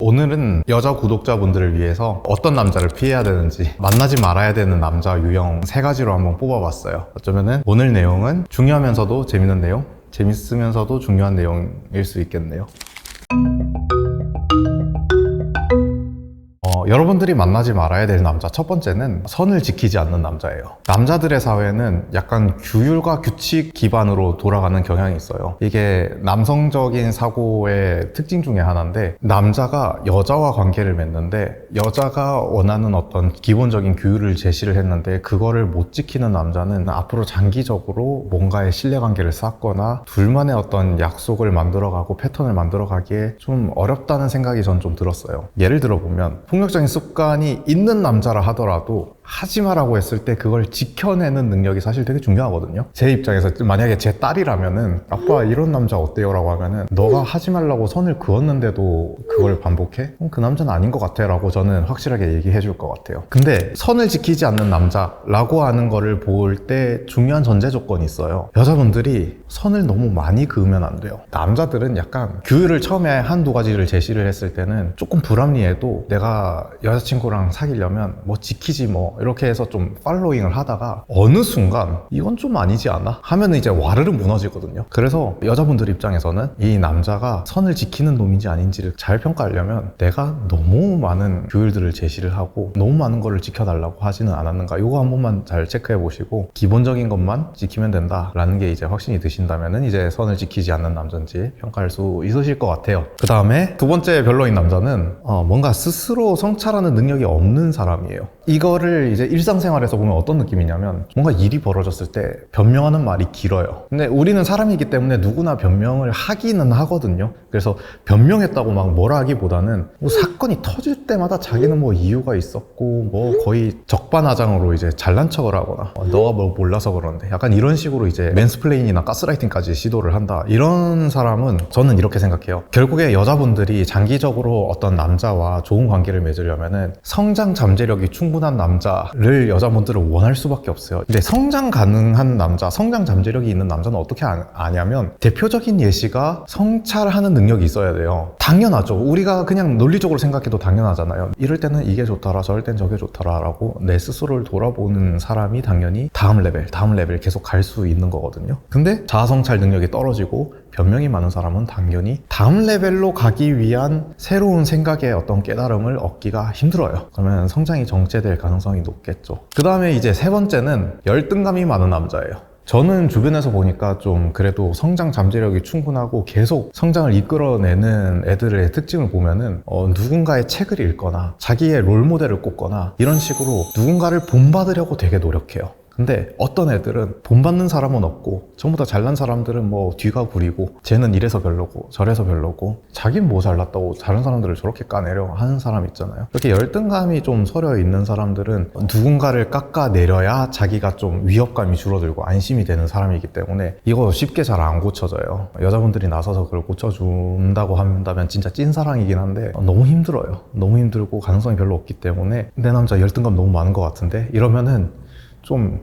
오늘은 여자 구독자분들을 위해서 어떤 남자를 피해야 되는지, 만나지 말아야 되는 남자 유형 3가지로 한번 뽑아봤어요. 어쩌면은 오늘 내용은 중요하면서도 재밌는 내용, 재밌으면서도 중요한 내용일 수 있겠네요. 여러분들이 만나지 말아야 될 남자 첫 번째는 선을 지키지 않는 남자예요. 남자들의 사회는 약간 규율과 규칙 기반으로 돌아가는 경향이 있어요. 이게 남성적인 사고의 특징 중에 하나인데, 남자가 여자와 관계를 맺는데 여자가 원하는 어떤 기본적인 규율을 제시를 했는데 그거를 못 지키는 남자는 앞으로 장기적으로 뭔가의 신뢰관계를 쌓거나 둘만의 어떤 약속을 만들어가고 패턴을 만들어가기에 좀 어렵다는 생각이 전 좀 들었어요. 예를 들어보면 폭력적인 습관이 있는 남자라 하더라도 하지 마라고 했을 때 그걸 지켜내는 능력이 사실 되게 중요하거든요. 제 입장에서 만약에 제 딸이라면은 아빠 이런 남자 어때요? 라고 하면은 너가 하지 말라고 선을 그었는데도 그걸 반복해? 그 남자는 아닌 것 같아 라고 저는 확실하게 얘기해 줄 것 같아요. 근데 선을 지키지 않는 남자라고 하는 거를 볼 때 중요한 전제 조건이 있어요. 여자분들이 선을 너무 많이 그으면 안 돼요. 남자들은 약간 규율을 처음에 한두 가지를 제시를 했을 때는 조금 불합리해도 내가 여자친구랑 사귀려면 뭐 지키지 뭐 이렇게 해서 좀 팔로잉을 하다가 어느 순간 이건 좀 아니지 않아? 하면 이제 와르르 무너지거든요. 그래서 여자분들 입장에서는 이 남자가 선을 지키는 놈인지 아닌지를 잘 평가하려면 내가 너무 많은 규율들을 제시를 하고 너무 많은 거를 지켜달라고 하지는 않았는가, 이거 한 번만 잘 체크해 보시고 기본적인 것만 지키면 된다라는 게 이제 확신이 드신다면은 이제 선을 지키지 않는 남자인지 평가할 수 있으실 것 같아요. 그 다음에 두 번째 별로인 남자는 뭔가 스스로 성찰하는 능력이 없는 사람이에요. 이거를 이제 일상생활에서 보면 어떤 느낌이냐면, 뭔가 일이 벌어졌을 때 변명하는 말이 길어요. 근데 우리는 사람이기 때문에 누구나 변명을 하기는 하거든요. 그래서 변명했다고 막 뭐라 하기보다는 뭐 사건이 터질 때마다 자기는 뭐 이유가 있었고 뭐 거의 적반하장으로 이제 잘난 척을 하거나 너가 뭘 몰라서 그러는데 약간 이런 식으로 이제 맨스플레인이나 가스라이팅까지 시도를 한다. 이런 사람은 저는 이렇게 생각해요. 결국에 여자분들이 장기적으로 어떤 남자와 좋은 관계를 맺으려면은 성장 잠재력이 충분한 남자를 여자분들은 원할 수밖에 없어요. 근데 성장 가능한 남자, 성장 잠재력이 있는 남자는 어떻게 아냐면, 대표적인 예시가 성찰하는 능력이 있어야 돼요. 당연하죠. 우리가 그냥 논리적으로 생각해도 당연하잖아요. 이럴 때는 이게 좋더라, 저럴 땐 저게 좋더라 라고 내 스스로를 돌아보는 사람이 당연히 다음 레벨 계속 갈 수 있는 거거든요. 근데 자아성찰 능력이 떨어지고 변명이 많은 사람은 당연히 다음 레벨로 가기 위한 새로운 생각의 어떤 깨달음을 얻기가 힘들어요. 그러면 성장이 정체될 가능성이 높겠죠. 그 다음에 이제 세 번째는 열등감이 많은 남자예요. 저는 주변에서 보니까 좀 그래도 성장 잠재력이 충분하고 계속 성장을 이끌어내는 애들의 특징을 보면은 누군가의 책을 읽거나 자기의 롤모델을 꼽거나 이런 식으로 누군가를 본받으려고 되게 노력해요. 근데 어떤 애들은 본받는 사람은 없고 전부 다 잘난 사람들은 뭐 뒤가 구리고 쟤는 이래서 별로고 저래서 별로고 자긴 뭐 잘났다고 다른 사람들을 저렇게 까내려 하는 사람 있잖아요. 이렇게 열등감이 좀 서려 있는 사람들은 누군가를 깎아내려야 자기가 좀 위협감이 줄어들고 안심이 되는 사람이기 때문에 이거 쉽게 잘 안 고쳐져요. 여자분들이 나서서 그걸 고쳐준다고 한다면 진짜 찐사랑이긴 한데 너무 힘들어요. 너무 힘들고 가능성이 별로 없기 때문에 내 남자 열등감 너무 많은 것 같은데 이러면은 좀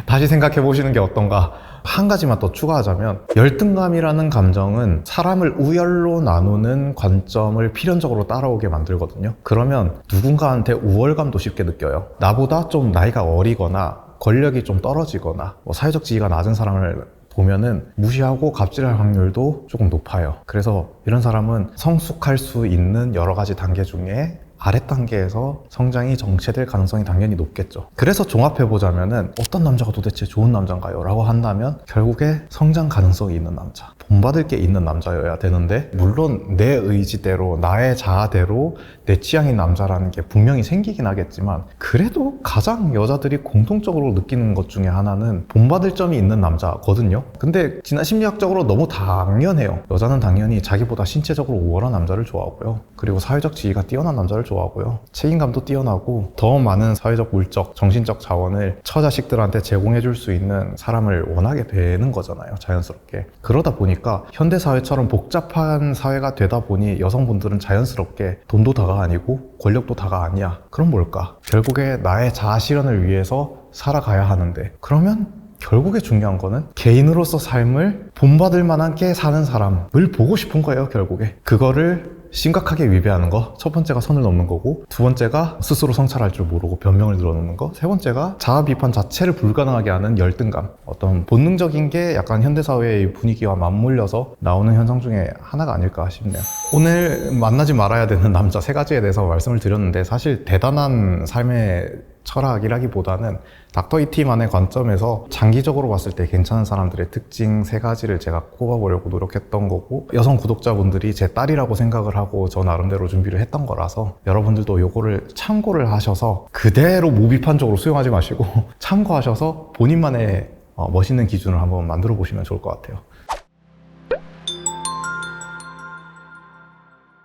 다시 생각해 보시는 게 어떤가. 한 가지만 더 추가하자면, 열등감이라는 감정은 사람을 우열로 나누는 관점을 필연적으로 따라오게 만들거든요. 그러면 누군가한테 우월감도 쉽게 느껴요. 나보다 좀 나이가 어리거나 권력이 좀 떨어지거나 뭐 사회적 지위가 낮은 사람을 보면은 무시하고 갑질할 확률도 조금 높아요. 그래서 이런 사람은 성숙할 수 있는 여러 가지 단계 중에 아랫 단계에서 성장이 정체될 가능성이 당연히 높겠죠. 그래서 종합해보자면은 어떤 남자가 도대체 좋은 남자인가요? 라고 한다면 결국에 성장 가능성이 있는 남자, 본받을 게 있는 남자여야 되는데, 물론 내 의지대로 나의 자아대로 내 취향인 남자라는 게 분명히 생기긴 하겠지만 그래도 가장 여자들이 공통적으로 느끼는 것 중에 하나는 본받을 점이 있는 남자거든요. 근데 진화 심리학적으로 너무 당연해요. 여자는 당연히 자기보다 신체적으로 우월한 남자를 좋아하고요. 그리고 사회적 지위가 뛰어난 남자를 좋아하고요. 책임감도 뛰어나고 더 많은 사회적, 물적, 정신적 자원을 처자식들한테 제공해줄 수 있는 사람을 원하게 되는 거잖아요. 자연스럽게. 그러다 보니까 현대사회처럼 복잡한 사회가 되다 보니 여성분들은 자연스럽게 돈도 다가 아니고 권력도 다가 아니야. 그럼 뭘까? 결국에 나의 자아 실현을 위해서 살아가야 하는데, 그러면 결국에 중요한 거는 개인으로서 삶을 본받을 만하게 사는 사람을 보고 싶은 거예요. 결국에 그거를 심각하게 위배하는 거. 첫 번째가 선을 넘는 거고, 두 번째가 스스로 성찰할 줄 모르고 변명을 늘어놓는 거, 세 번째가 자아 비판 자체를 불가능하게 하는 열등감. 어떤 본능적인 게 약간 현대사회의 분위기와 맞물려서 나오는 현상 중에 하나가 아닐까 싶네요. 오늘 만나지 말아야 되는 남자 세 가지에 대해서 말씀을 드렸는데, 사실 대단한 삶의 철학이라기보다는 닥터 이티만의 관점에서 장기적으로 봤을 때 괜찮은 사람들의 특징 세 가지를 제가 꼽아보려고 노력했던 거고, 여성 구독자분들이 제 딸이라고 생각을 하고 저 나름대로 준비를 했던 거라서 여러분들도 요거를 참고를 하셔서 그대로 무비판적으로 수용하지 마시고 참고하셔서 본인만의 멋있는 기준을 한번 만들어 보시면 좋을 것 같아요.